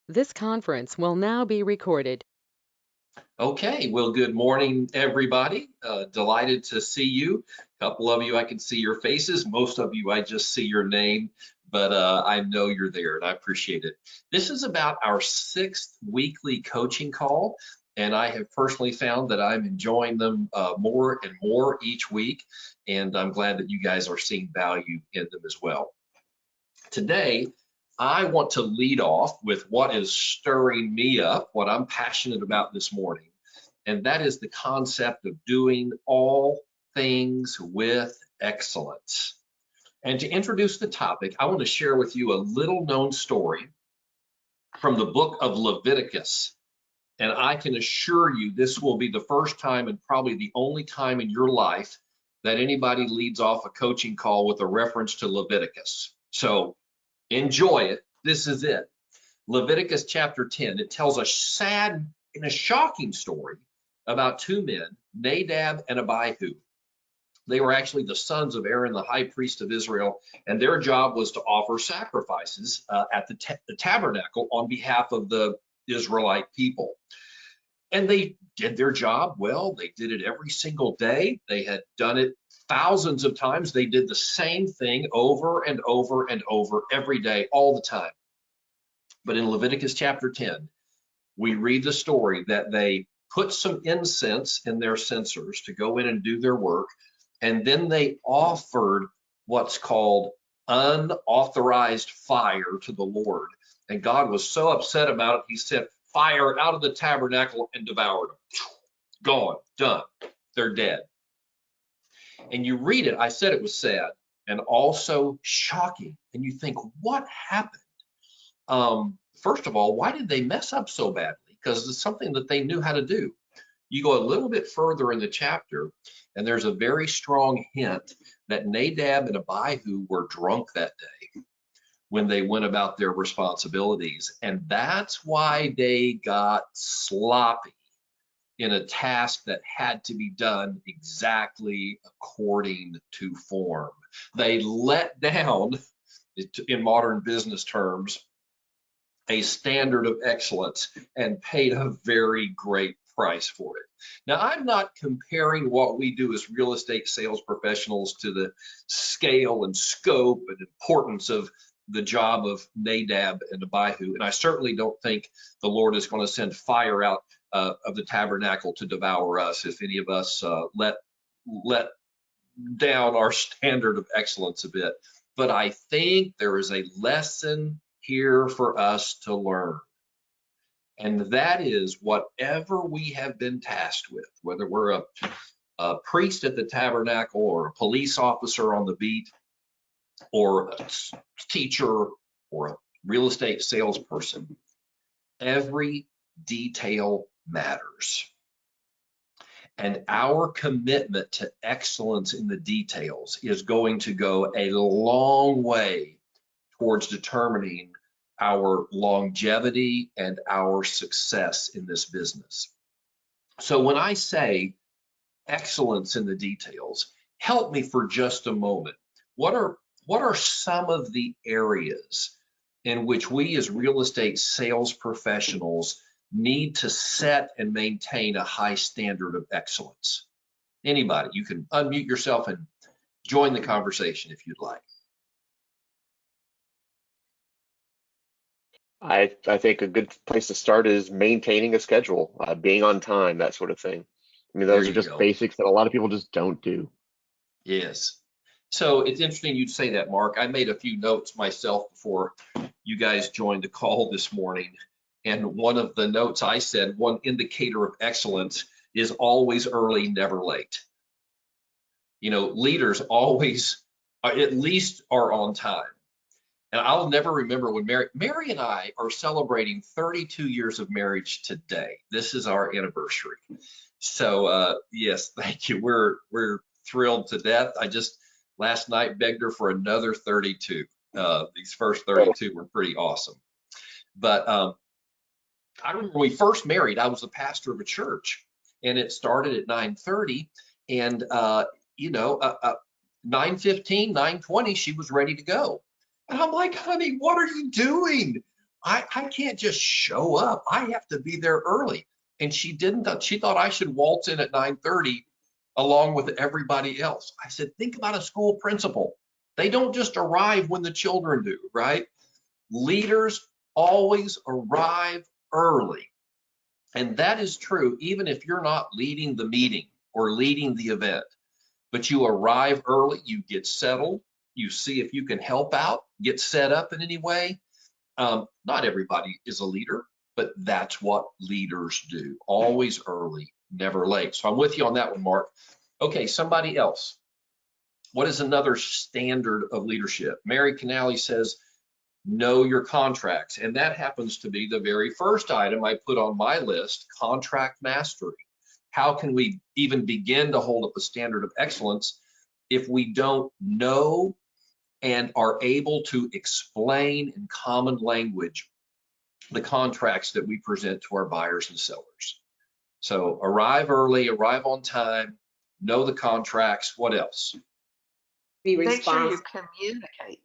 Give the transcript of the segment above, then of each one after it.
This conference will now be recorded. Okay, well, good morning, everybody. Delighted to see you. A couple of you, I can see your faces. Most of you, I just see your name, but I know you're there and I appreciate it. This is about our sixth weekly coaching call, and I have personally found that I'm enjoying them more and more each week, and I'm glad that you guys are seeing value in them as well. Today, I want to lead off with what is stirring me up, what I'm passionate about this morning, and that is the concept of doing all things with excellence. And to introduce the topic, I want to share with you a little known story from the book of Leviticus. And I can assure you this will be the first time and probably the only time in your life that anybody leads off a coaching call with a reference to Leviticus. So enjoy it. This is it. Leviticus chapter 10. It tells a sad and a shocking story about two men, Nadab and Abihu. They were actually the sons of Aaron, the high priest of Israel, and their job was to offer sacrifices at the tabernacle on behalf of the Israelite people. And they did their job well. They did it every single day. They had done it thousands of times. They did the same thing over and over and over every day, all the time. But in Leviticus chapter 10, we read the story that they put some incense in their censers to go in and do their work. And then they offered what's called unauthorized fire to the Lord. And God was so upset about it, he sent fire out of the tabernacle and devoured them. Gone, done, they're dead. And you read it, I said it was sad and also shocking. And you think, what happened? First of all, why did they mess up so badly? Because it's something that they knew how to do. You go a little bit further in the chapter, and there's a very strong hint that Nadab and Abihu were drunk that day when they went about their responsibilities. And that's why they got sloppy in a task that had to be done exactly according to form. They let down, in modern business terms, a standard of excellence and paid a very great price for it. Now, I'm not comparing what we do as real estate sales professionals to the scale and scope and importance of the job of Nadab and Abihu, and I certainly don't think the Lord is going to send fire out of the tabernacle to devour us if any of us let down our standard of excellence a bit. But I think there is a lesson here for us to learn. And that is whatever we have been tasked with, whether we're a priest at the tabernacle or a police officer on the beat or a teacher or a real estate salesperson, every detail matters. And our commitment to excellence in the details is going to go a long way towards determining our longevity and our success in this business. So when I say excellence in the details, help me for just a moment. What are some of the areas in which we as real estate sales professionals need to set and maintain a high standard of excellence? Anybody, you can unmute yourself and join the conversation if you'd like. I think a good place to start is maintaining a schedule, being on time, that sort of thing. I mean, There those are you just go. basics that a lot of people just don't do. Yes. So it's interesting you'd say that, Mark. I made a few notes myself before you guys joined the call this morning. And one of the notes I said, one indicator of excellence is always early, never late. You know, leaders always at least are on time. And I'll never remember when Mary and I are celebrating 32 years of marriage today. This is our anniversary. So yes, thank you. We're thrilled to death. I just last night begged her for another 32. These first 32 were pretty awesome. But I remember when we first married, I was the pastor of a church, and it started at 9:30, and 9:15, 9:20, she was ready to go. And I'm like, honey, what are you doing? I can't just show up. I have to be there early. And she didn't. She thought I should waltz in at 9:30 along with everybody else. I said, think about a school principal. They don't just arrive when the children do, right? Leaders always arrive early. And that is true even if you're not leading the meeting or leading the event. But you arrive early, you get settled, you see if you can help out, get set up in any way. Not everybody is a leader, but that's what leaders do. Always early, never late. So I'm with you on that one, Mark. Okay, somebody else. What is another standard of leadership? Mary Canali says, know your contracts. And that happens to be the very first item I put on my list, contract mastery. How can we even begin to hold up a standard of excellence if we don't know and are able to explain in common language the contracts that we present to our buyers and sellers? So arrive early, arrive on time, know the contracts. What else? Be Make sure you responsible. communicate.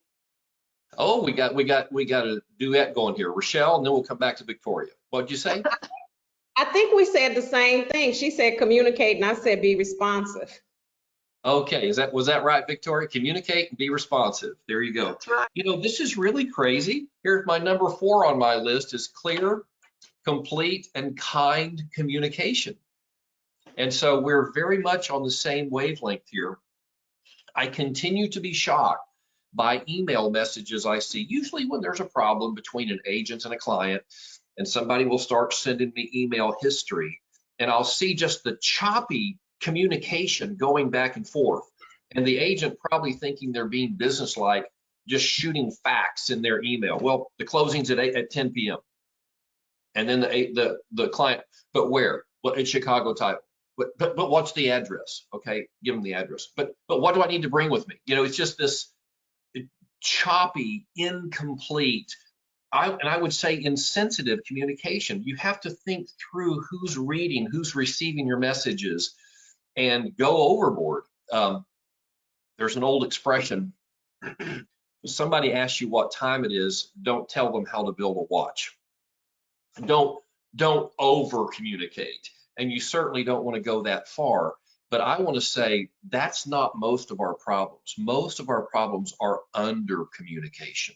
Oh, we got a duet going here. Rochelle, and then we'll come back to Victoria. What'd you say? I think we said the same thing. She said communicate and I said be responsive. Okay, was that right, Victoria? Communicate and be responsive. There you go. That's right. You know, this is really crazy. Here's my number 4 on my list is clear, complete, and kind communication. And so we're very much on the same wavelength here. I continue to be shocked by email messages I see, usually when there's a problem between an agent and a client, and somebody will start sending me email history, and I'll see just the choppy communication going back and forth. And the agent probably thinking they're being businesslike, just shooting facts in their email. Well, the closing's at 10 p.m. And then the client, but where? Well, it's Chicago title. But what's the address? Okay, give them the address. But what do I need to bring with me? You know, it's just this choppy, incomplete, and I would say insensitive communication. You have to think through who's reading, who's receiving your messages, and go overboard. There's an old expression, if somebody asks you what time it is, don't tell them how to build a watch. Don't over communicate. And you certainly don't want to go that far. But I want to say that's not most of our problems. Most of our problems are under communication.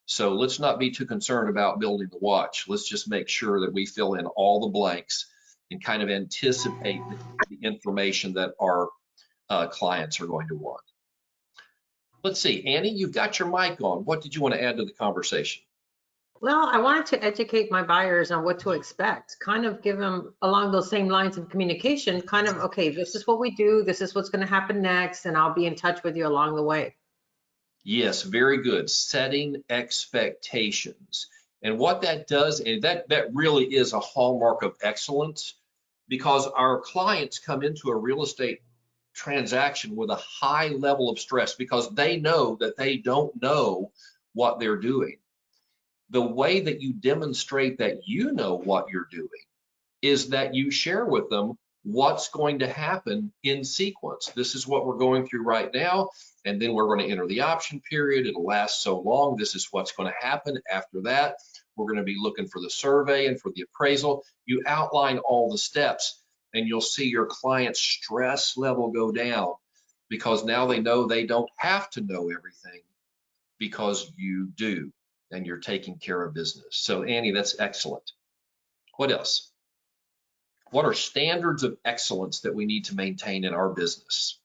So let's not be too concerned about building the watch. Let's just make sure that we fill in all the blanks and kind of anticipate the information that our clients are going to want. Let's see, Annie, you've got your mic on. What did you want to add to the conversation? Well, I wanted to educate my buyers on what to expect, kind of give them along those same lines of communication, kind of, okay, this is what we do, this is what's going to happen next, and I'll be in touch with you along the way. Yes, very good. Setting expectations. And what that does, and that really is a hallmark of excellence, because our clients come into a real estate transaction with a high level of stress because they know that they don't know what they're doing. The way that you demonstrate that you know what you're doing is that you share with them what's going to happen in sequence. This is what we're going through right now, and then we're going to enter the option period. It'll last so long. This is what's going to happen after that. We're going to be looking for the survey and for the appraisal. You outline all the steps, and you'll see your client's stress level go down because now they know they don't have to know everything because you do, and you're taking care of business. So Annie, that's excellent. What else? What are standards of excellence that we need to maintain in our business?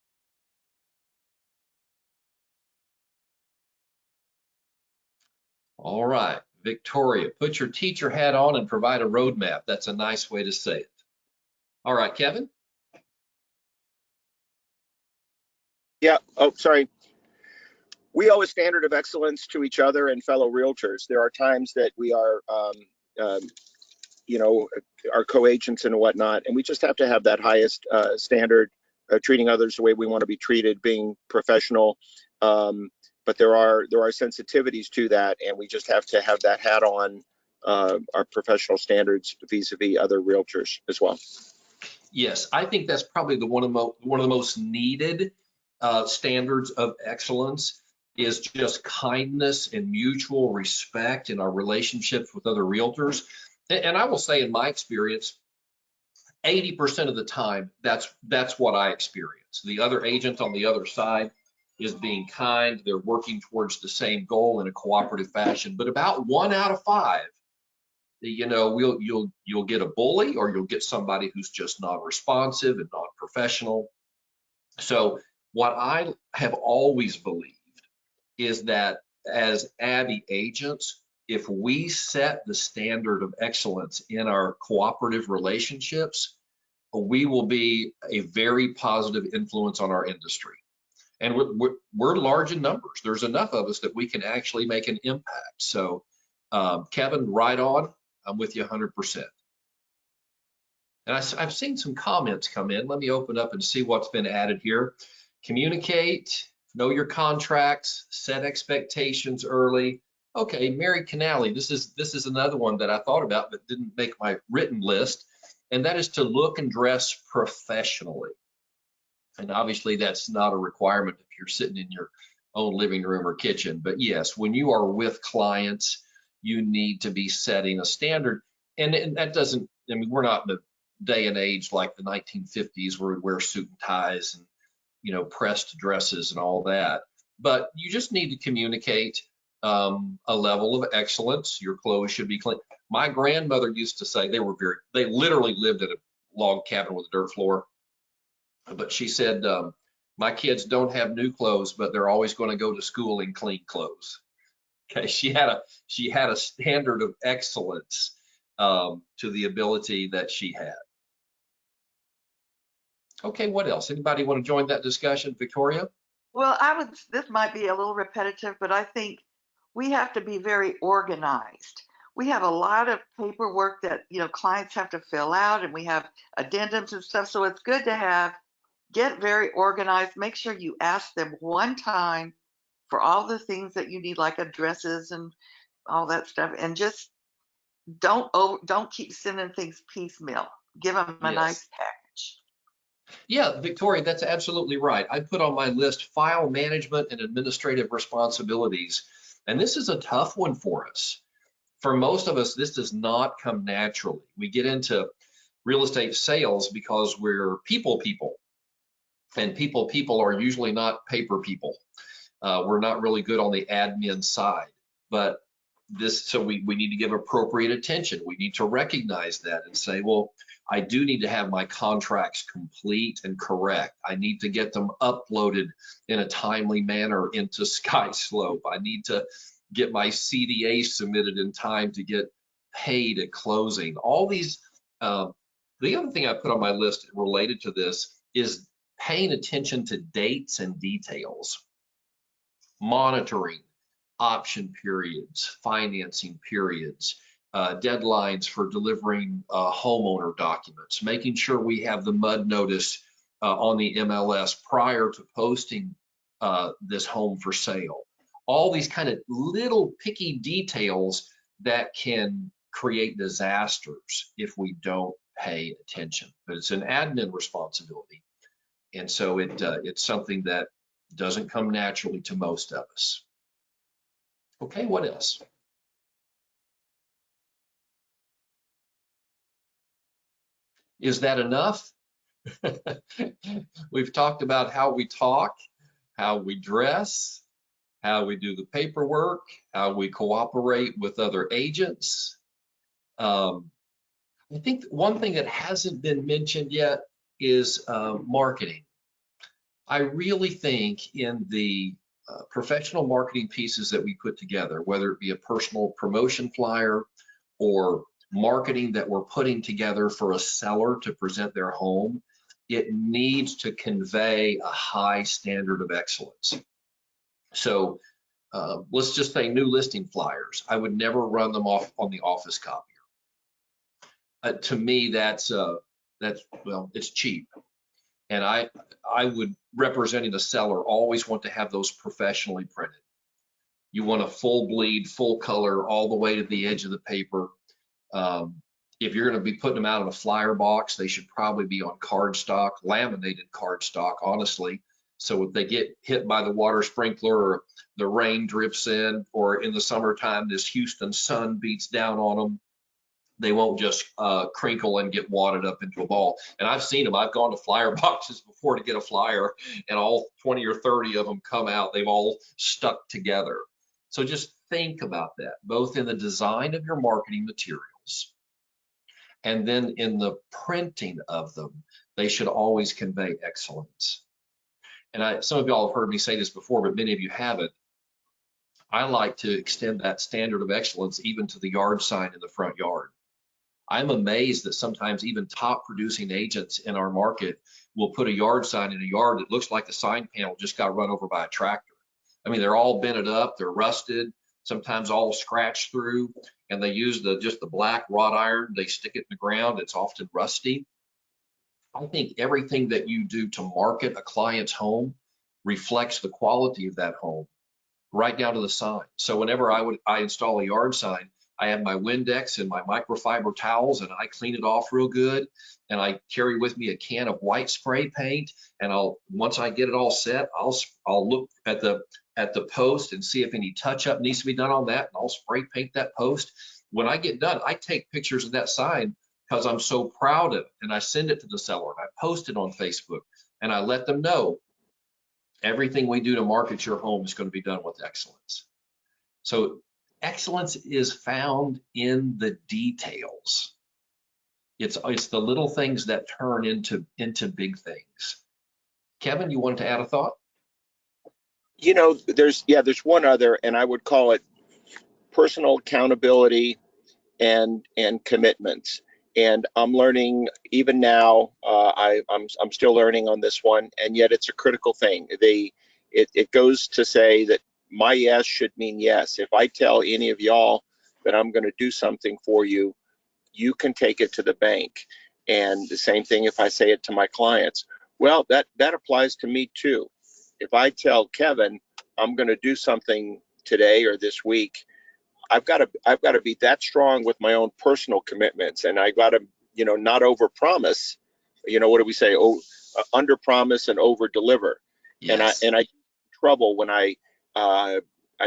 All right, Victoria, put your teacher hat on and provide a roadmap. That's a nice way to say it. All right, Kevin. Yeah, oh, sorry. We owe a standard of excellence to each other and fellow realtors. There are times that we are, our co-agents and whatnot, and we just have to have that highest standard, treating others the way we want to be treated, being professional. But there are sensitivities to that, and we just have to have that hat on, our professional standards vis-a-vis other realtors as well. Yes, I think that's probably one of the most needed standards of excellence is just kindness and mutual respect in our relationships with other realtors. And I will say, in my experience, 80% of the time, that's what I experience. The other agent on the other side is being kind. They're working towards the same goal in a cooperative fashion. But about 1 out of 5, you'll get a bully, or you'll get somebody who's just not responsive and not professional. So what I have always believed is that as Abbey agents, if we set the standard of excellence in our cooperative relationships, we will be a very positive influence on our industry. And we're large in numbers. There's enough of us that we can actually make an impact. So Kevin, right on. I'm with you 100%. And I've seen some comments come in. Let me open up and see what's been added here. Communicate, know your contracts, set expectations early. Okay, Mary Canally, this is another one that I thought about but didn't make my written list, and that is to look and dress professionally. And obviously that's not a requirement if you're sitting in your own living room or kitchen, but yes, when you are with clients, you need to be setting a standard. And that doesn't, I mean, we're not in a day and age like the 1950s where we wear suit and ties and, pressed dresses and all that. But you just need to communicate a level of excellence. Your clothes should be clean. My grandmother used to say they literally lived in a log cabin with a dirt floor. But she said, my kids don't have new clothes, but they're always going to go to school in clean clothes. Okay, she had a standard of excellence to the ability that she had. Okay, what else? Anybody want to join that discussion, Victoria? Well, this might be a little repetitive, but I think we have to be very organized. We have a lot of paperwork that, clients have to fill out, and we have addendums and stuff. So it's good to get very organized. Make sure you ask them one time for all the things that you need, like addresses and all that stuff. And just don't keep sending things piecemeal. Give them a nice package. Yeah, Victoria, that's absolutely right. I put on my list file management and administrative responsibilities. And this is a tough one for us. For most of us, this does not come naturally. We get into real estate sales because we're people. And people are usually not paper people. We're not really good on the admin side. But so we need to give appropriate attention. We need to recognize that and say, well, I do need to have my contracts complete and correct. I need to get them uploaded in a timely manner into SkySlope. I need to get my CDA submitted in time to get paid at closing. All these, the other thing I put on my list related to this is paying attention to dates and details, monitoring option periods, financing periods, deadlines for delivering homeowner documents, making sure we have the MUD notice on the MLS prior to posting this home for sale. All these kind of little picky details that can create disasters if we don't pay attention. But it's an admin responsibility. And so it's something that doesn't come naturally to most of us. Okay, what else? Is that enough? We've talked about how we talk, how we dress, how we do the paperwork, how we cooperate with other agents. I think one thing that hasn't been mentioned yet is marketing. I really think in the professional marketing pieces that we put together, whether it be a personal promotion flyer or marketing that we're putting together for a seller to present their home, it needs to convey a high standard of excellence. So let's just say new listing flyers. I would never run them off on the office copier. To me, that's well, it's cheap. And I would, representing a seller, always want to have those professionally printed. You want a full bleed, full color, all the way to the edge of the paper. If you're going to be putting them out in a flyer box, they should probably be on cardstock, laminated cardstock, honestly. So if they get hit by the water sprinkler, or the rain drips in, or in the summertime, this Houston sun beats down on them, they won't just crinkle and get wadded up into a ball. And I've seen them. I've gone to flyer boxes before to get a flyer, and all 20 or 30 of them come out. They've all stuck together. So just think about that, both in the design of your marketing materials and then in the printing of them. They should always convey excellence. And some of y'all have heard me say this before, but many of you haven't. I like to extend that standard of excellence even to the yard sign in the front yard. I'm amazed that sometimes even top producing agents in our market will put a yard sign in a yard that looks like the sign panel just got run over by a tractor. I mean, they're all bented up, they're rusted, sometimes all scratched through, and they use just the black wrought iron. They stick it in the ground. It's often rusty. I think everything that you do to market a client's home reflects the quality of that home, right down to the sign. So whenever I install a yard sign, I have my Windex and my microfiber towels, and I clean it off real good. And I carry with me a can of white spray paint. And once I get it all set, I'll look at the post and see if any touch up needs to be done on that. And I'll spray paint that post. When I get done, I take pictures of that sign because I'm so proud of it. And I send it to the seller. And I post it on Facebook, and I let them know everything we do to market your home is going to be done with excellence. So excellence is found in the details. It's the little things that turn into big things. Kevin, you wanted to add a thought? You know, there's one other, and I would call it personal accountability and commitments. And I'm learning even now. I'm still learning on this one, and yet it's a critical thing. It goes to say that my yes should mean yes. If I tell any of y'all that I'm going to do something for you, you can take it to the bank. And the same thing if I say it to my clients. Well, that applies to me too. If I tell Kevin I'm going to do something today or this week, I've got to be that strong with my own personal commitments, and I got to, not over promise. What do we say? Under promise and over deliver. Yes. And I trouble when I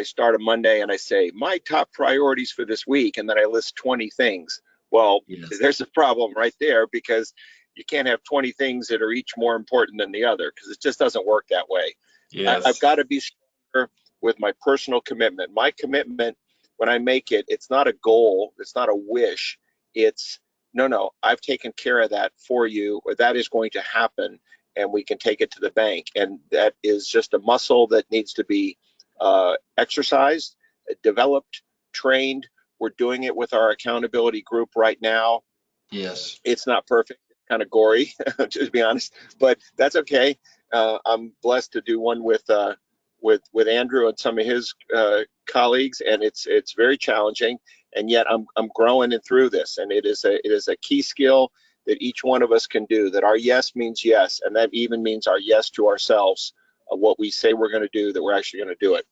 start a Monday and I say my top priorities for this week, and then I list 20 things. Well, yes. There's a problem right there, because you can't have 20 things that are each more important than the other, because it just doesn't work that way. Yes. I've got to be stronger with my personal commitment. My commitment, when I make it, it's not a goal, it's not a wish. It's no, I've taken care of that for you, or that is going to happen, and we can take it to the bank. And that is just a muscle that needs to be exercised, developed, trained. We're doing it with our accountability group right now. Yes. It's not perfect, it's kind of gory, to be honest, but that's okay. I'm blessed to do one with Andrew and some of his colleagues, and it's very challenging, and yet I'm growing and through this, and it is a key skill that each one of us can do. That our yes means yes, and that even means our yes to ourselves, of what we say we're going to do, that we're actually going to do it.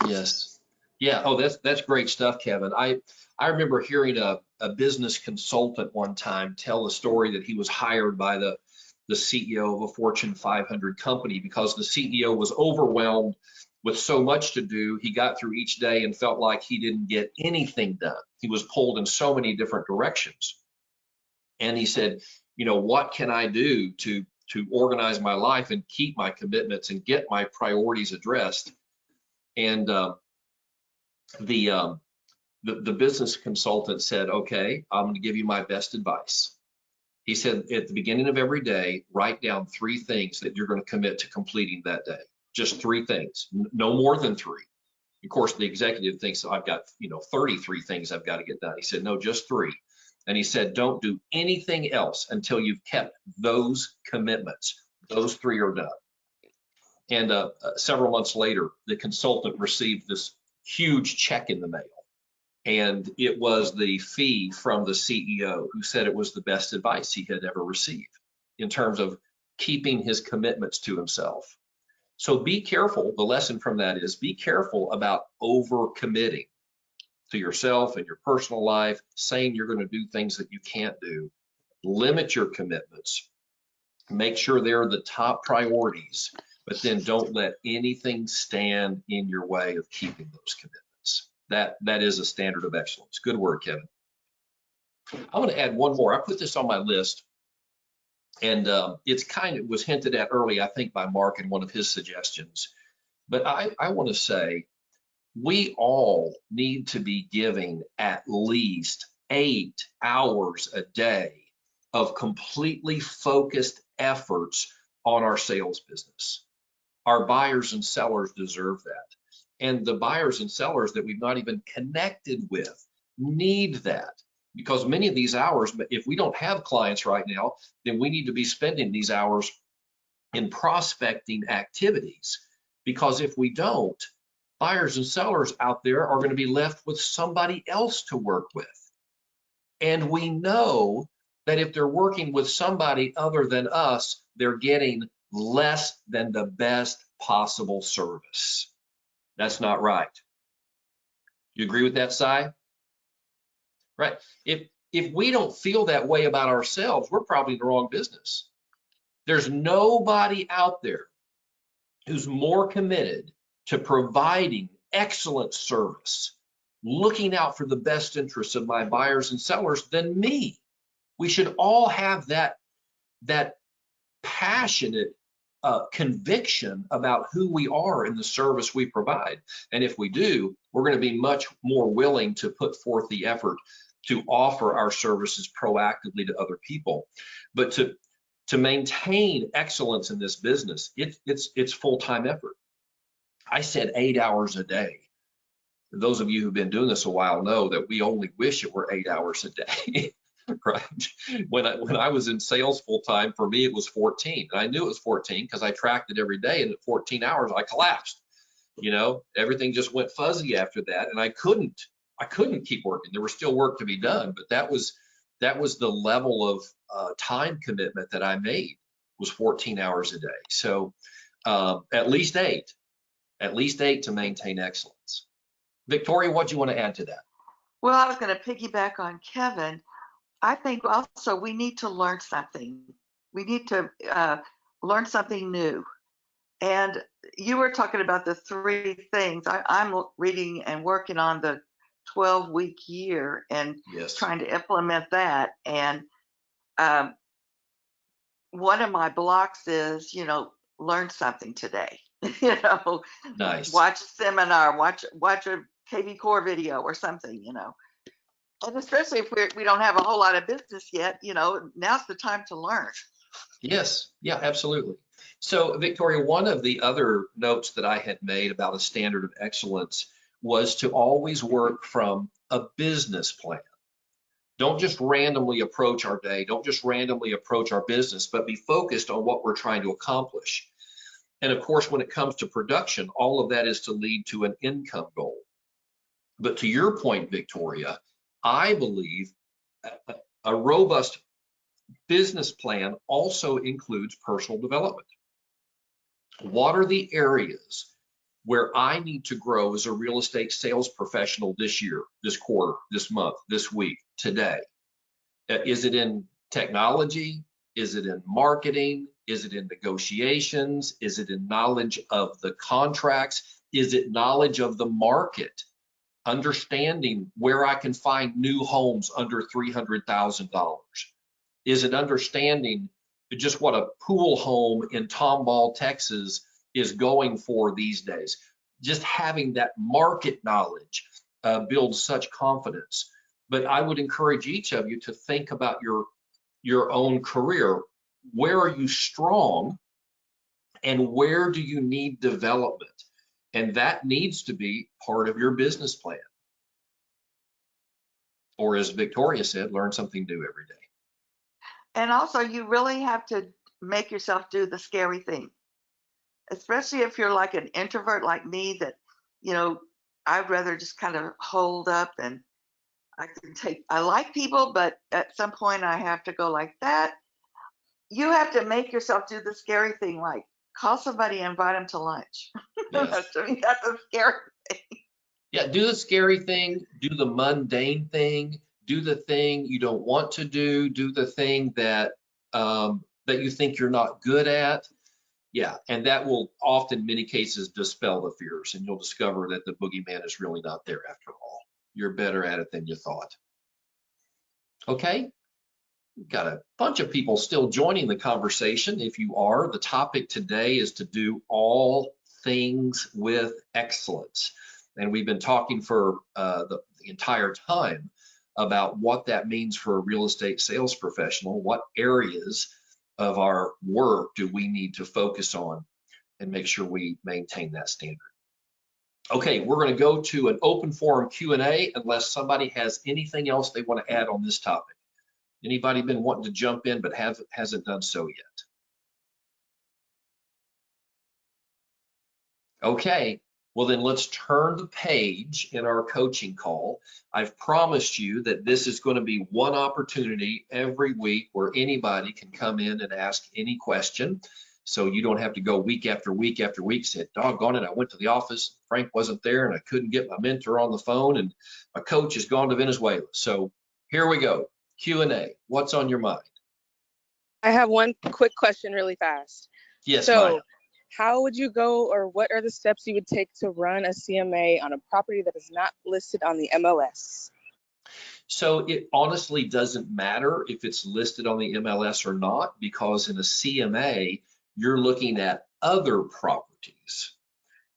Yes. Yeah. Oh, that's great stuff, Kevin. I remember hearing a business consultant one time tell the story that he was hired by the CEO of a Fortune 500 company because the CEO was overwhelmed with so much to do. He got through each day and felt like he didn't get anything done. He was pulled in so many different directions. And he said, what can I do to organize my life and keep my commitments and get my priorities addressed? And the business consultant said, okay, I'm going to give you my best advice. He said, at the beginning of every day, write down 3 things that you're going to commit to completing that day. Just 3 things, no more than 3. Of course, the executive thinks I've got, 33 things I've got to get done. He said, no, just 3. And he said, don't do anything else until you've kept those commitments. Those 3 are done. And several months later, the consultant received this huge check in the mail. And it was the fee from the CEO, who said it was the best advice he had ever received in terms of keeping his commitments to himself. So be careful. The lesson from that is be careful about over-committing to yourself and your personal life, saying you're going to do things that you can't do. Limit your commitments. Make sure they're the top priorities, but then don't let anything stand in your way of keeping those commitments. That is a standard of excellence. Good word, Kevin. I'm going to add one more. I put this on my list, and it was hinted at early, I think, by Mark in one of his suggestions. But I want to say we all need to be giving at least 8 hours a day of completely focused efforts on our sales business. Our buyers and sellers deserve that. And the buyers and sellers that we've not even connected with need that, because many of these hours, if we don't have clients right now, then we need to be spending these hours in prospecting activities. Because if we don't, buyers and sellers out there are going to be left with somebody else to work with. And we know that if they're working with somebody other than us, they're getting less than the best possible service. That's not right. You agree with that, Si? Right. If we don't feel that way about ourselves, we're probably in the wrong business. There's nobody out there who's more committed to providing excellent service, looking out for the best interests of my buyers and sellers than me. We should all have that passionate conviction about who we are in the service we provide. And if we do, we're going to be much more willing to put forth the effort to offer our services proactively to other people. But to maintain excellence in this business, it's full-time effort. I said 8 hours a day. Those of you who've been doing this a while know that we only wish it were 8 hours a day. Right. When I was in sales full time, for me, it was 14. And I knew it was 14 because I tracked it every day. And at 14 hours, I collapsed. You know, everything just went fuzzy after that. And I couldn't keep working. There was still work to be done. But that was the level of time commitment that I made, was 14 hours a day. So at least eight to maintain excellence. Victoria, what do you want to add to that? Well, I was going to piggyback on Kevin. I think also we need to learn something. We need to learn something new. And you were talking about the 3 things. I'm reading and working on the 12-week year and Yes. trying to implement that. And one of my blocks is, learn something today. Nice. Watch a seminar, watch a KV Core video or something, And especially if we don't have a whole lot of business yet, now's the time to learn. Yes, yeah, absolutely. So Victoria, one of the other notes that I had made about a standard of excellence was to always work from a business plan. Don't just randomly approach our day. Don't just randomly approach our business, but be focused on what we're trying to accomplish. And of course, when it comes to production, all of that is to lead to an income goal. But to your point, Victoria, I believe a robust business plan also includes personal development. What are the areas where I need to grow as a real estate sales professional this year, this quarter, this month, this week, today? Is it in technology? Is it in marketing? Is it in negotiations? Is it in knowledge of the contracts? Is it knowledge of the market? Understanding where I can find new homes under $300,000? Is it understanding just what a pool home in Tomball, Texas is going for these days? Just having that market knowledge builds such confidence. But I would encourage each of you to think about your own career. Where are you strong and where do you need development? And that needs to be part of your business plan. Or as Victoria said, learn something new every day. And also, you really have to make yourself do the scary thing, especially if you're like an introvert like me that, I'd rather just kind of hold up and I like people, but at some point I have to go like that. You have to make yourself do the scary thing, like call somebody and invite them to lunch. Yes. That's a scary thing. Yeah, do the scary thing, do the mundane thing, do the thing you don't want to do the thing that you think you're not good at. Yeah, and that will often, in many cases, dispel the fears, and you'll discover that the boogeyman is really not there after all. You're better at it than you thought. Okay, we've got a bunch of people still joining the conversation. If you are, the topic today is to do all things with excellence. And we've been talking for the entire time about what that means for a real estate sales professional. What areas of our work do we need to focus on and make sure we maintain that standard? Okay, we're going to go to an open forum Q&A unless somebody has anything else they want to add on this topic. Anybody been wanting to jump in but hasn't done so yet? Okay, well then let's turn the page in our coaching call. I've promised you that this is going to be one opportunity every week where anybody can come in and ask any question. So you don't have to go week after week after week, say, doggone it, I went to the office, Frank wasn't there, and I couldn't get my mentor on the phone, and my coach has gone to Venezuela. So here we go, Q&A. What's on your mind? I have one quick question really fast. Yes, so, Maya. How would you go, or what are the steps you would take to run a CMA on a property that is not listed on the MLS? So it honestly doesn't matter if it's listed on the MLS or not, because in a CMA, you're looking at other properties.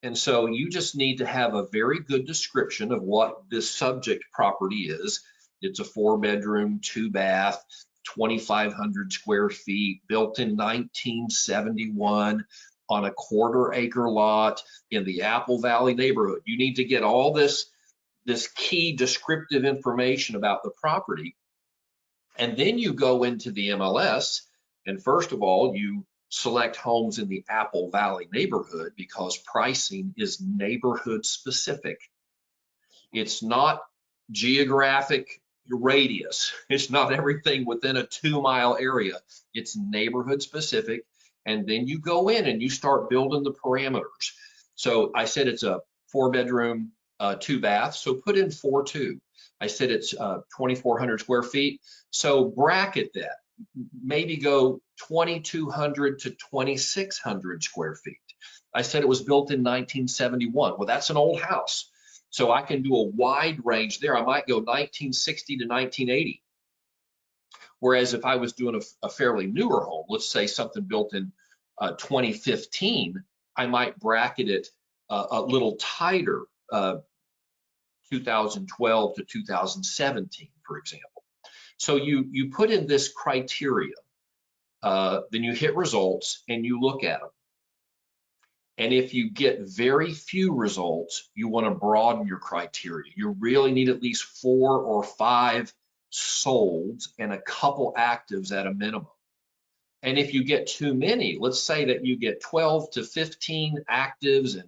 And so you just need to have a very good description of what this subject property is. It's a 4-bedroom, 2-bath, 2,500 square feet, built in 1971 on a 1/4-acre lot in the Apple Valley neighborhood. You need to get all this key descriptive information about the property. And then you go into the MLS, and first of all, you select homes in the Apple Valley neighborhood because pricing is neighborhood specific. It's not geographic radius. It's not everything within a 2-mile area. It's neighborhood specific. And then you go in and you start building the parameters. So I said it's a 4-bedroom, 2-bath. So put in 4.2. I said it's 2,400 square feet. So bracket that. Maybe go 2,200 to 2,600 square feet. I said it was built in 1971. Well, that's an old house. So I can do a wide range there. I might go 1960 to 1980. Whereas if I was doing a fairly newer home, let's say something built in 2015, I might bracket it a little tighter, 2012 to 2017, for example. So you put in this criteria, then you hit results and you look at them. And if you get very few results, you want to broaden your criteria. You really need at least 4 or 5 solds and a couple actives at a minimum. And if you get too many, let's say that you get 12 to 15 actives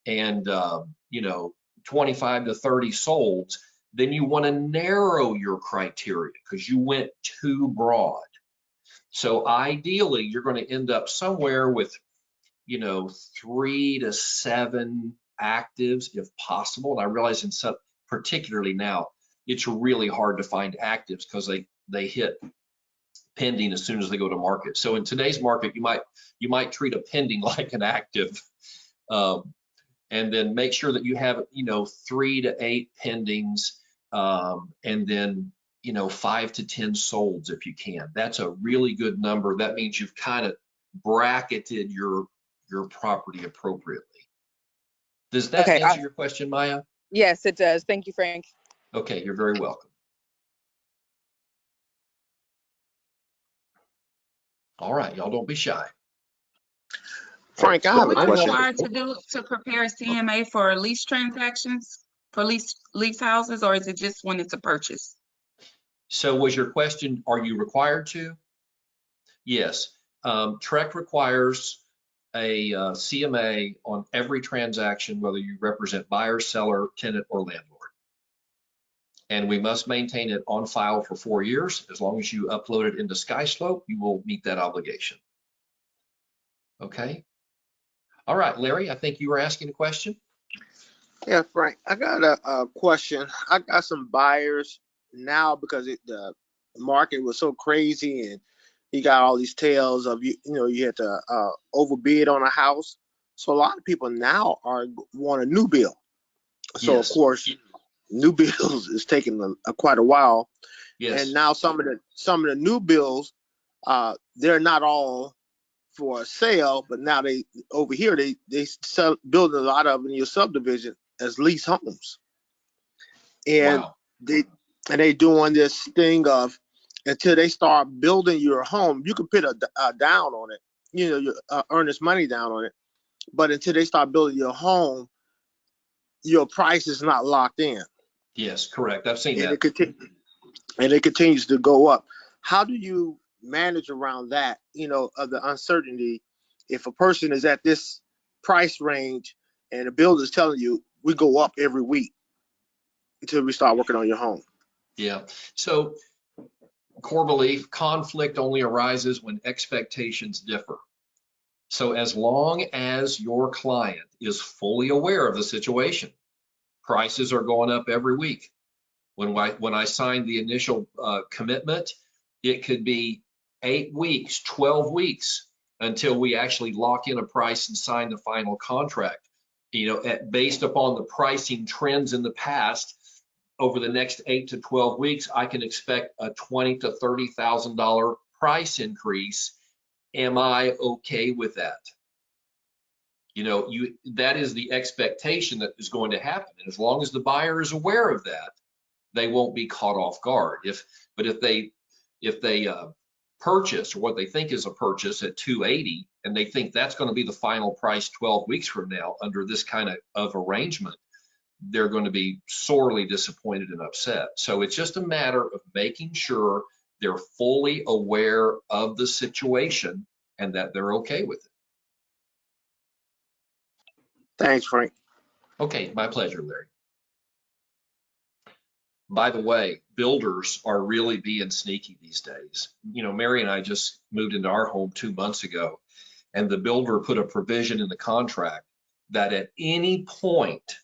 and 25 to 30 solds, then you want to narrow your criteria because you went too broad. So ideally, you're going to end up somewhere with 3 to 7 actives if possible. And I realize in some, particularly now, it's really hard to find actives because they hit pending as soon as they go to market. So in today's market, you might treat a pending like an active, and then make sure that you have 3 to 8 pendings, and then 5 to 10 solds if you can. That's a really good number. That means you've kind of bracketed your property appropriately. Does that answer your question, Maya? Yes, it does. Thank you, Frank. Okay, you're very welcome. All right, y'all don't be shy. Frank, I have a I have question. Required to do to prepare a CMA for lease transactions, for lease houses, or is it just when it's a purchase? So was your question, are you required to? Yes. TREC requires a CMA on every transaction, whether you represent buyer, seller, tenant, or landlord. And we must maintain it on file for 4 years. As long as you upload it into SkySlope, you will meet that obligation. Okay. All right, Larry, I think you were asking a question. Yeah, Frank, I got a question. I got some buyers now because the market was so crazy and you got all these tales of you had to overbid on a house. So a lot of people now want a new build. So of Yes. course, new builds is taking quite a while. Yes. And now some of the new builds, they're not all for sale, but now they over here they sell building a lot of in your subdivision as lease homes, and Wow. they doing this thing of until they start building your home, you can put a down on it, your earnest money down on it, but until they start building your home, your price is not locked in. Yes, correct. I've seen And that. it continues to go up. How do you manage around that, of the uncertainty? If a person is at this price range and the builder's telling you we go up every week until we start working on your home. Yeah. So core belief, conflict only arises when expectations differ. So as long as your client is fully aware of the situation, prices are going up every week. When I signed the initial commitment, it could be 8 weeks, 12 weeks until we actually lock in a price and sign the final contract. Based upon the pricing trends in the past, over the next 8 to 12 weeks, I can expect a $20,000 to $30,000 price increase. Am I okay with that? That is the expectation that is going to happen. And as long as the buyer is aware of that, they won't be caught off guard. If they purchase, or what they think is a purchase, at 280, and they think that's going to be the final price 12 weeks from now under this kind of arrangement, they're going to be sorely disappointed and upset. So it's just a matter of making sure they're fully aware of the situation and that they're okay with it. Thanks, Frank. Okay, my pleasure, Larry. By the way, builders are really being sneaky these days. Mary and I just moved into our home 2 months ago, and the builder put a provision in the contract that at any point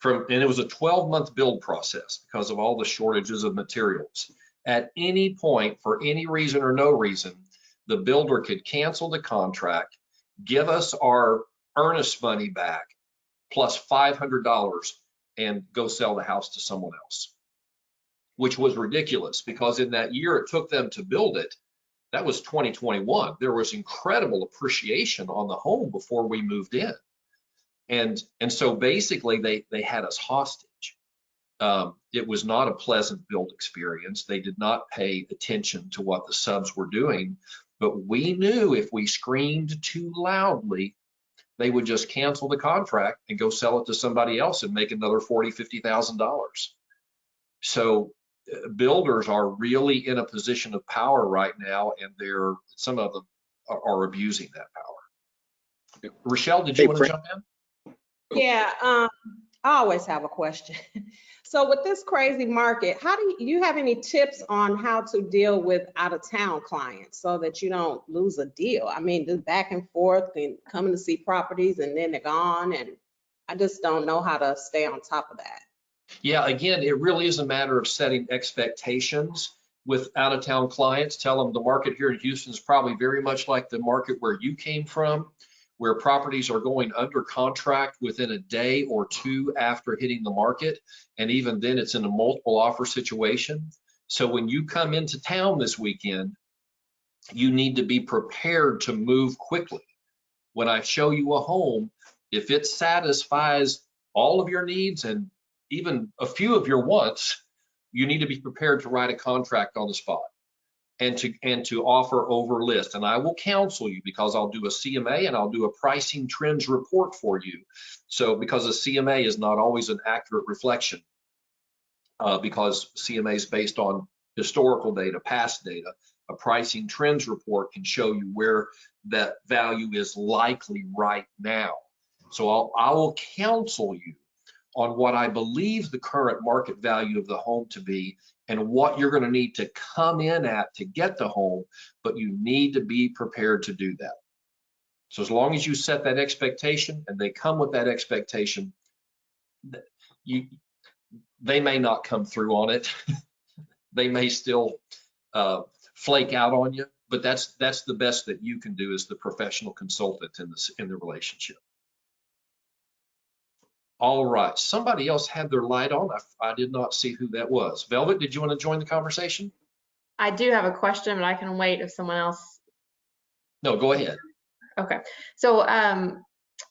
and it was a 12-month build process because of all the shortages of materials. At any point, for any reason or no reason, the builder could cancel the contract, give us our earnest money back, plus $500, and go sell the house to someone else, which was ridiculous because in that year it took them to build it, that was 2021. There was incredible appreciation on the home before we moved in. And so basically they had us hostage. It was not a pleasant build experience. They did not pay attention to what the subs were doing, but we knew if we screamed too loudly, they would just cancel the contract and go sell it to somebody else and make another $40,000, $50,000. So builders are really in a position of power right now, and some of them are abusing that power. Rochelle, did you want to jump in? Yeah, I always have a question. So with this crazy market, how do you have any tips on how to deal with out-of-town clients so that you don't lose a deal? I mean, just back and forth and coming to see properties and then they're gone, and I just don't know how to stay on top of that. Yeah, again, it really is a matter of setting expectations with out-of-town clients. Tell them the market here in Houston is probably very much like the market where you came from, where properties are going under contract within a day or two after hitting the market. And even then it's in a multiple offer situation. So when you come into town this weekend, you need to be prepared to move quickly. When I show you a home, if it satisfies all of your needs and even a few of your wants, you need to be prepared to write a contract on the spot and to offer over list. And I will counsel you because I'll do a CMA and I'll do a pricing trends report for you. So because a CMA is not always an accurate reflection because CMA is based on historical data, past data, a pricing trends report can show you where that value is likely right now. So I will counsel you on what I believe the current market value of the home to be and what you're going to need to come in at to get the home, but you need to be prepared to do that. So as long as you set that expectation and they come with that expectation, they may not come through on it. They may still flake out on you, but that's the best that you can do as the professional consultant in the relationship. All right, somebody else had their light on. I did not see who that was. Velvet, did you want to join the conversation? I do have a question, but I can wait if someone else. No, go ahead. Okay. So I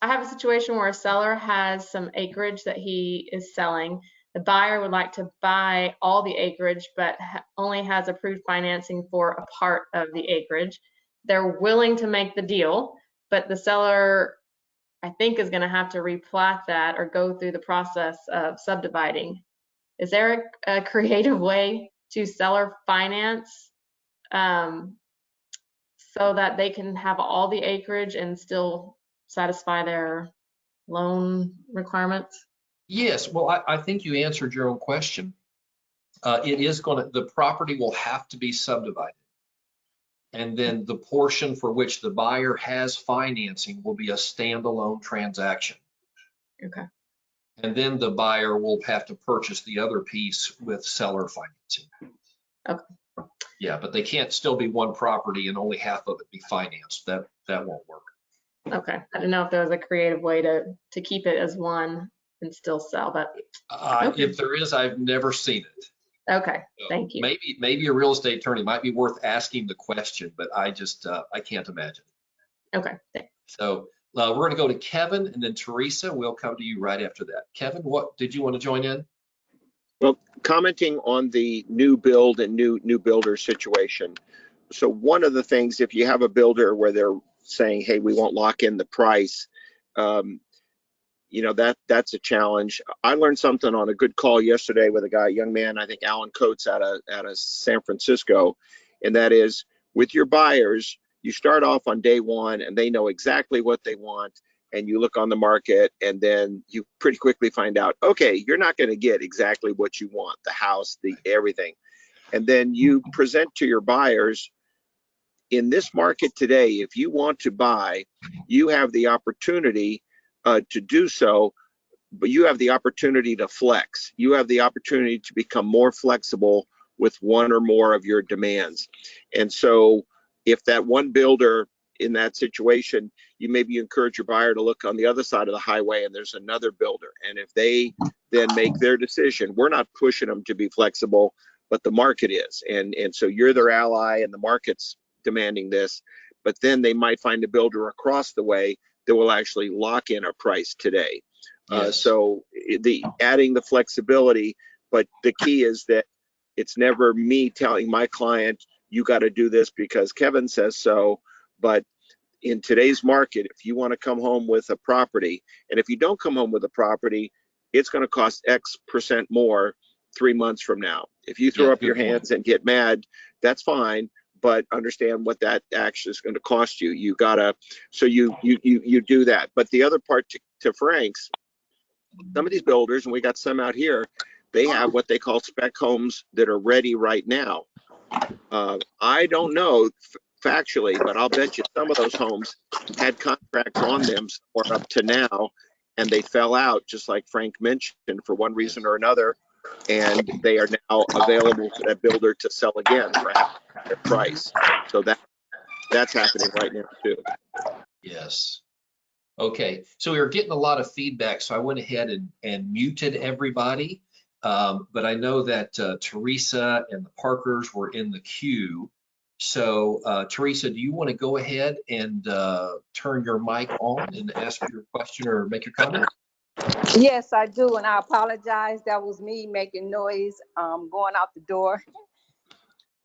have a situation where a seller has some acreage that he is selling. The buyer would like to buy all the acreage, but only has approved financing for a part of the acreage. They're willing to make the deal, but the seller, I think, is going to have to replat that or go through the process of subdividing. Is there a creative way to seller finance so that they can have all the acreage and still satisfy their loan requirements? Yes, well, I think you answered your own question. The property will have to be subdivided. And then the portion for which the buyer has financing will be a standalone transaction. Okay. And then the buyer will have to purchase the other piece with seller financing. Okay. Yeah, but they can't still be one property and only half of it be financed. That won't work. Okay. I didn't know if there was a creative way to keep it as one and still sell, but okay. If there is, I've never seen it. Okay, thank you. Maybe a real estate attorney might be worth asking the question, but I just I can't imagine. Okay, thanks. So we're going to go to Kevin and then Teresa. We'll come to you right after that. Kevin, what did you want to join in? Well, commenting on the new build and new builder situation. So one of the things, if you have a builder where they're saying, hey, we won't lock in the price, you know, that's a challenge. I learned something on a good call yesterday with a young man, I think Alan Coates out of San Francisco, and that is with your buyers, you start off on day one and they know exactly what they want, and you look on the market and then you pretty quickly find out, okay, you're not going to get exactly what you want, the house, the everything. And then you present to your buyers, in this market today, if you want to buy, you have the opportunity to do so, but you have the opportunity to flex. You have the opportunity to become more flexible with one or more of your demands. And so if that one builder in that situation, you maybe encourage your buyer to look on the other side of the highway and there's another builder. And if they then make their decision, we're not pushing them to be flexible, but the market is. And so you're their ally and the market's demanding this, but then they might find a builder across the way that will actually lock in a price today. Yes. So adding the flexibility, but the key is that it's never me telling my client, you got to do this because Kevin says so. But in today's market, if you want to come home with a property, and if you don't come home with a property, it's going to cost X percent more 3 months from now. If you throw up your hands and get mad, that's fine. But understand what that actually is going to cost you. You gotta, so you do that. But the other part to Frank's, some of these builders, and we got some out here, they have what they call spec homes that are ready right now. I don't know factually, but I'll bet you some of those homes had contracts on them somewhere up to now, and they fell out, just like Frank mentioned, for one reason or another. And they are now available to that builder to sell again for half their price. So that's happening right now too. Yes. Okay. So we were getting a lot of feedback, so I went ahead and muted everybody. But I know that Teresa and the Parkers were in the queue. So Teresa, do you want to go ahead and turn your mic on and ask your question or make your comment? Yes, I do, and I apologize. That was me making noise going out the door.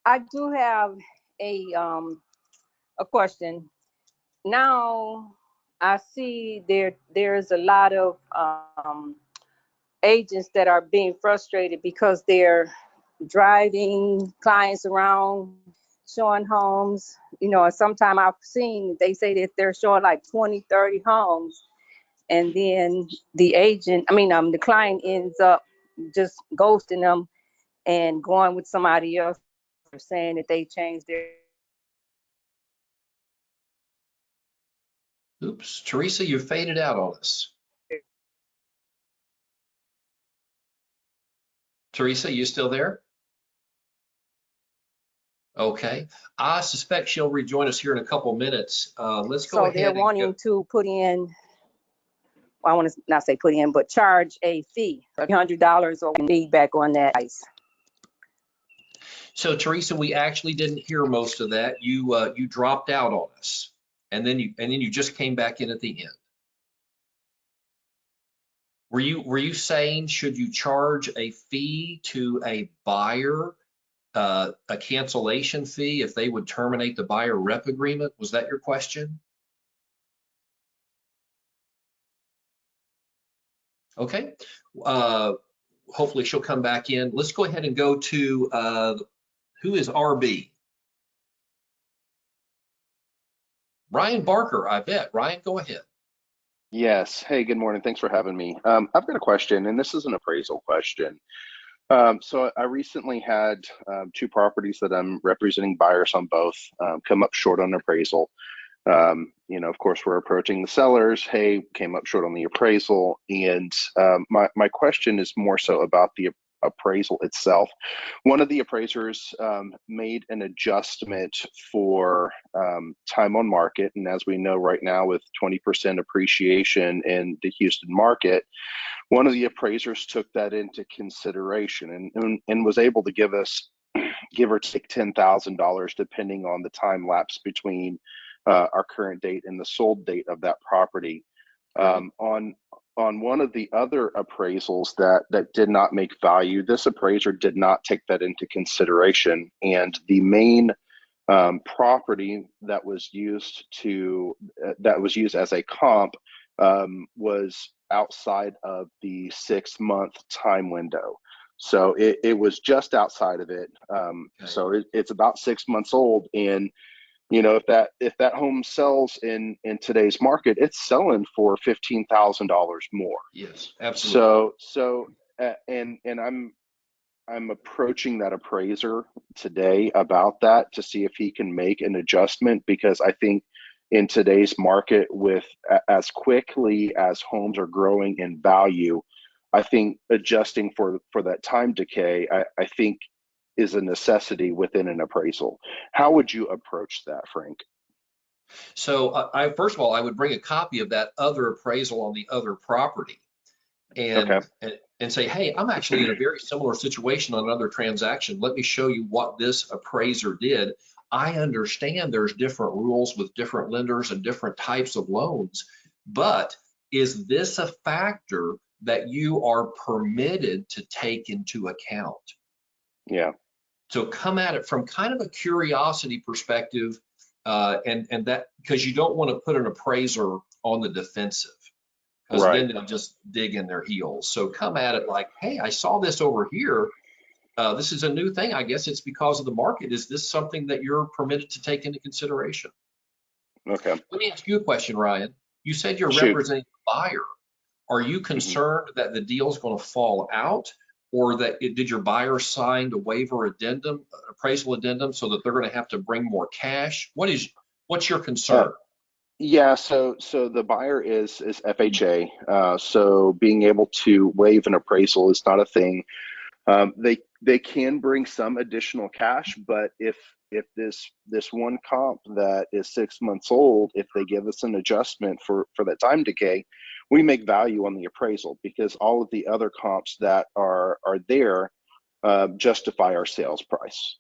I do have a question. Now, I see there's a lot of agents that are being frustrated because they're driving clients around, showing homes. You know, sometime I've seen, they say that they're showing like 20, 30 homes. And then the client ends up just ghosting them and going with somebody else, or saying that they changed their. Oops, Teresa, you faded out on us. Teresa, you still there? Okay. I suspect she'll rejoin us here in a couple minutes. Let's go So they're ahead and go. wanting to put in, well, I want to not say put in, but charge a fee of $100 or feedback on that price. So Teresa, we actually didn't hear most of that. You dropped out on us, and then you just came back in at the end. Were you saying, should you charge a fee to a buyer, a cancellation fee if they would terminate the buyer rep agreement? Was that your question? Okay. Hopefully she'll come back in. Let's go ahead and go to who is RB? Ryan Barker, I bet. Ryan, go ahead. Yes. Hey, good morning. Thanks for having me. I've got a question, and this is an appraisal question. So I recently had two properties that I'm representing buyers on both come up short on appraisal. Of course, we're approaching the sellers. Hey, came up short on the appraisal, and my question is more so about the appraisal itself. One of the appraisers made an adjustment for time on market, and as we know right now, with 20% appreciation in the Houston market, one of the appraisers took that into consideration and was able to give us, give or take, $10,000 depending on the time lapse between our current date and the sold date of that property. On one of the other appraisals that did not make value, this appraiser did not take that into consideration, and the main property that was used as a comp was outside of the 6-month time window. So it was just outside of it. So it's about 6 months old, and if that home sells in today's market, it's selling for $15,000 more. Yes, absolutely. So and I'm approaching that appraiser today about that to see if he can make an adjustment, because I think in today's market, with as quickly as homes are growing in value, I think adjusting for that time decay, I think is a necessity within an appraisal. How would you approach that, Frank? So first of all, I would bring a copy of that other appraisal on the other property and say, hey, I'm actually in a very similar situation on another transaction. Let me show you what this appraiser did. I understand there's different rules with different lenders and different types of loans, but is this a factor that you are permitted to take into account? Yeah. So come at it from kind of a curiosity perspective, and that, because you don't want to put an appraiser on the defensive, because then they'll just dig in their heels. So come at it like, hey, I saw this over here. This is a new thing. I guess it's because of the market. Is this something that you're permitted to take into consideration? Okay. Let me ask you a question, Ryan. You said you're Shoot. representing the buyer. Are you concerned that the deal is going to fall out, or that did your buyer sign a waiver addendum, appraisal addendum, so that they're going to have to bring more cash? What's your concern? Yeah, so the buyer is FHA, so being able to waive an appraisal is not a thing. They can bring some additional cash, but if this one comp that is 6 months old, if they give us an adjustment for that time decay, we make value on the appraisal, because all of the other comps that are there justify our sales price.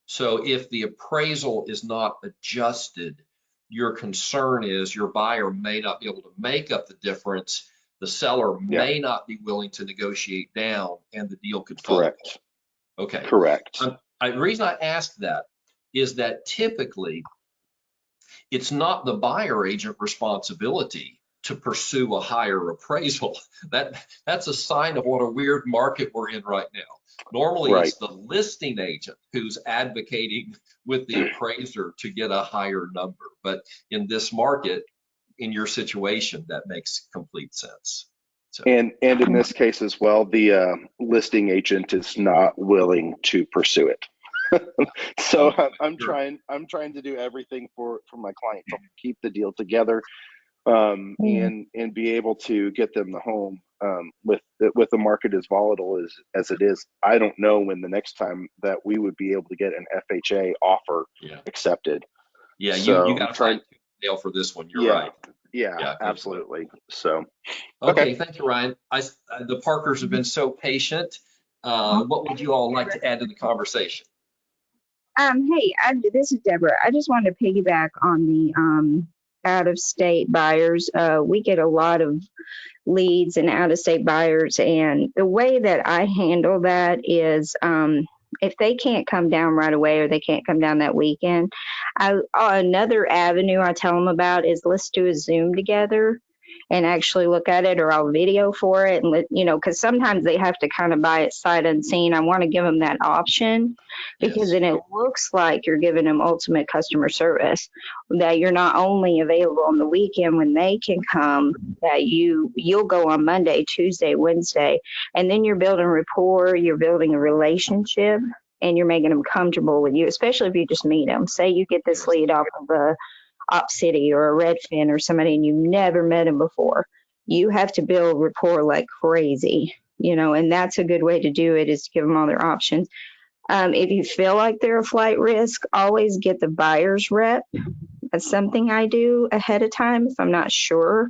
So if the appraisal is not adjusted, your concern is your buyer may not be able to make up the difference. The seller may not be willing to negotiate down, and the deal could fall. Correct. Okay. Correct. The reason I asked that is that typically it's not the buyer agent responsibility to pursue a higher appraisal. That's a sign of what a weird market we're in right now. Normally it's the listing agent who's advocating with the appraiser to get a higher number. But in this market, in your situation, that makes complete sense. So. And in this case as well, the listing agent is not willing to pursue it. So I'm trying to do everything for my client to keep the deal together. and be able to get them the home. With the market as volatile as it is, I don't know when the next time that we would be able to get an FHA offer accepted. Yeah, So you got to find a nail for this one. You're right. Yeah, absolutely. So okay, thank you, Ryan. The Parkers have been so patient. What would you all like to add to the conversation? Hey, this is Deborah. I just wanted to piggyback on the out-of-state buyers. We get a lot of leads and out-of-state buyers, and the way that I handle that is if they can't come down right away or they can't come down that weekend, another avenue I tell them about is let's do a Zoom together and actually look at it, or I'll video for it, and because sometimes they have to kind of buy it sight unseen. I want to give them that option because then it looks like you're giving them ultimate customer service, that you're not only available on the weekend when they can come, that you'll go on Monday, Tuesday, Wednesday, and then you're building rapport, you're building a relationship, and you're making them comfortable with you, especially if you just meet them. Say you get this lead off of a Op City or a Redfin or somebody and you've never met him before. You have to build rapport like crazy, and that's a good way to do it, is to give them all their options. If you feel like they're a flight risk, always get the buyer's rep. That's something I do ahead of time if I'm not sure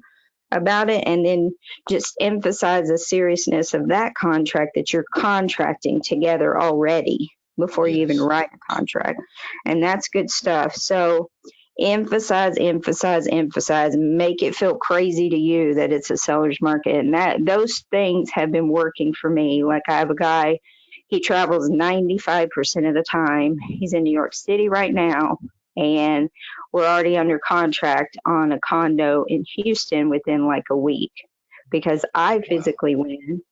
about it, and then just emphasize the seriousness of that contract, that you're contracting together already before you even write a contract. And that's good stuff. So emphasize, make it feel crazy to you that it's a seller's market. And those things have been working for me. Like I have a guy, he travels 95% of the time. He's in New York City right now, and we're already under contract on a condo in Houston within like a week, because I physically went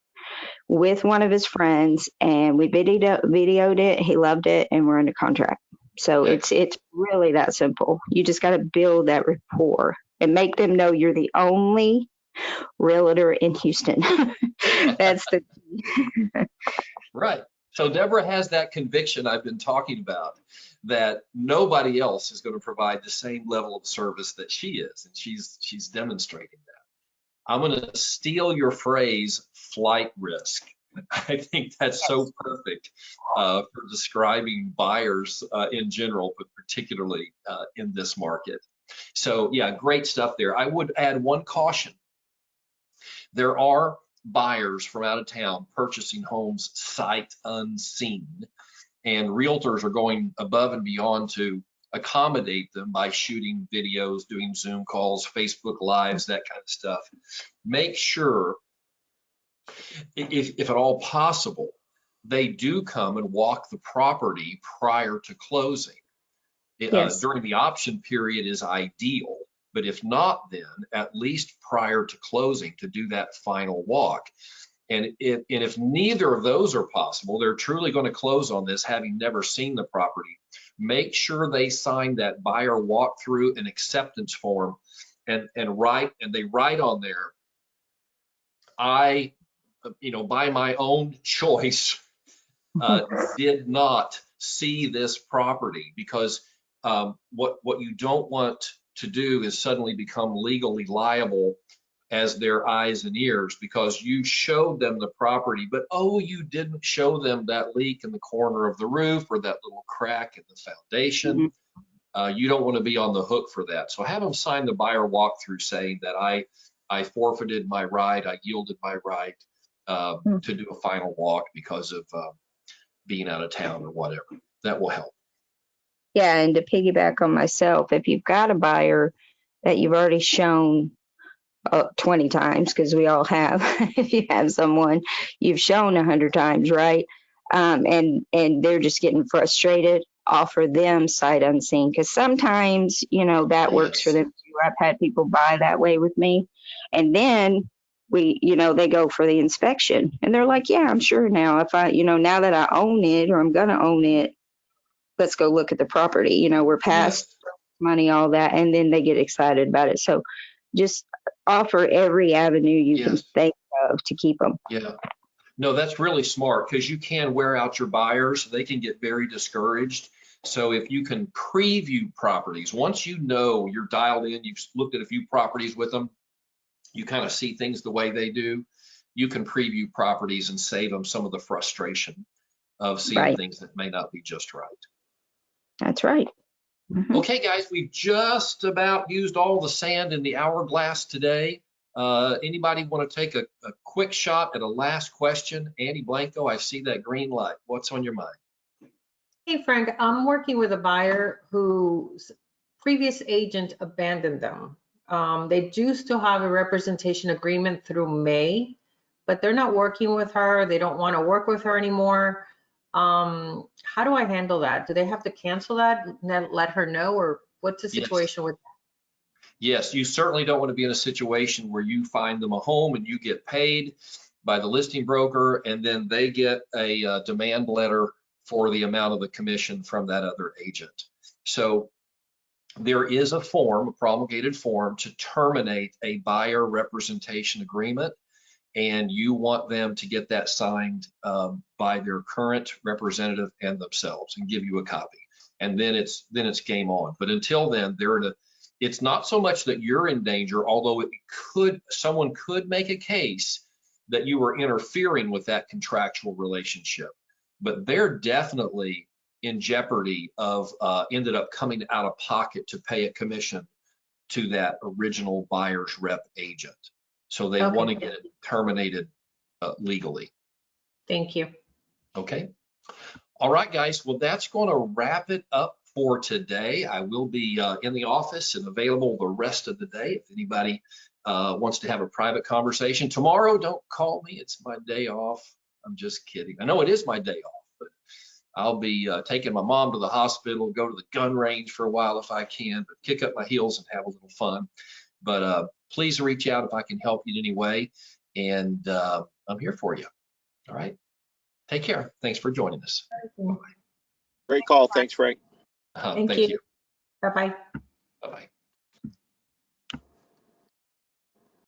with one of his friends and we videoed it. He loved it, and we're under contract. So it's really that simple. You just got to build that rapport and make them know you're the only realtor in Houston. That's the key. Right. So Deborah has that conviction I've been talking about, that nobody else is going to provide the same level of service that she is, and she's demonstrating that. I'm going to steal your phrase, flight risk. I think that's so perfect for describing buyers in general, but particularly in this market. So yeah, great stuff there. I would add one caution. There are buyers from out of town purchasing homes sight unseen, and realtors are going above and beyond to accommodate them by shooting videos, doing Zoom calls, Facebook Lives, that kind of stuff. Make sure, if at all possible, they do come and walk the property prior to closing. During the option period is ideal, but if not, then at least prior to closing to do that final walk. And if neither of those are possible, they're truly going to close on this having never seen the property, make sure they sign that buyer walkthrough and acceptance form, and they write on there, I, by my own choice, did not see this property, because what you don't want to do is suddenly become legally liable as their eyes and ears, because you showed them the property, but you didn't show them that leak in the corner of the roof or that little crack in the foundation. You don't want to be on the hook for that. So have them sign the buyer walkthrough saying that I forfeited my right, I yielded my right to do a final walk because of being out of town or whatever. That will help. Yeah, and to piggyback on myself, if you've got a buyer that you've already shown 20 times, because we all have, if you have someone you've shown 100 times, right? And they're just getting frustrated, offer them sight unseen, because sometimes, that works for them too. I've had people buy that way with me, and then they go for the inspection and they're like, yeah, I'm sure now, if I, now that I own it, or I'm going to own it, let's go look at the property. We're past money, all that. And then they get excited about it. So just offer every avenue you can think of to keep them. Yeah. No, that's really smart, because you can wear out your buyers. They can get very discouraged. So if you can preview properties, once you know you're dialed in, you've looked at a few properties with them, you kind of see things the way they do, you can preview properties and save them some of the frustration of seeing Right. things that may not be just right. That's right. Mhm. Okay, guys, we've just about used all the sand in the hourglass today. Anybody want to take a quick shot at a last question? Annie Blanco, I see that green light. What's on your mind? Hey, Frank, I'm working with a buyer whose previous agent abandoned them. They do still have a representation agreement through May, but they're not working with her. They don't want to work with her anymore. How do I handle that? Do they have to cancel that and let her know, or what's the situation with that? Yes, you certainly don't want to be in a situation where you find them a home and you get paid by the listing broker, and then they get a demand letter for the amount of the commission from that other agent. So there is a form, a promulgated form, to terminate a buyer representation agreement, and you want them to get that signed by their current representative and themselves, and give you a copy. And then it's game on. But until then, it's not so much that you're in danger, although someone could make a case that you were interfering with that contractual relationship. But they're definitely in jeopardy of ended up coming out of pocket to pay a commission to that original buyer's rep agent. So they want to get it terminated legally. Thank you. Okay. All right, guys. Well, that's going to wrap it up for today. I will be in the office and available the rest of the day if anybody wants to have a private conversation. Tomorrow, don't call me. It's my day off. I'm just kidding. I know it is my day off, but I'll be taking my mom to the hospital, go to the gun range for a while if I can, but kick up my heels and have a little fun. But please reach out if I can help you in any way. And I'm here for you. All right. Take care. Thanks for joining us. Great call. Thanks, Frank. Thank you. Bye-bye. Bye-bye.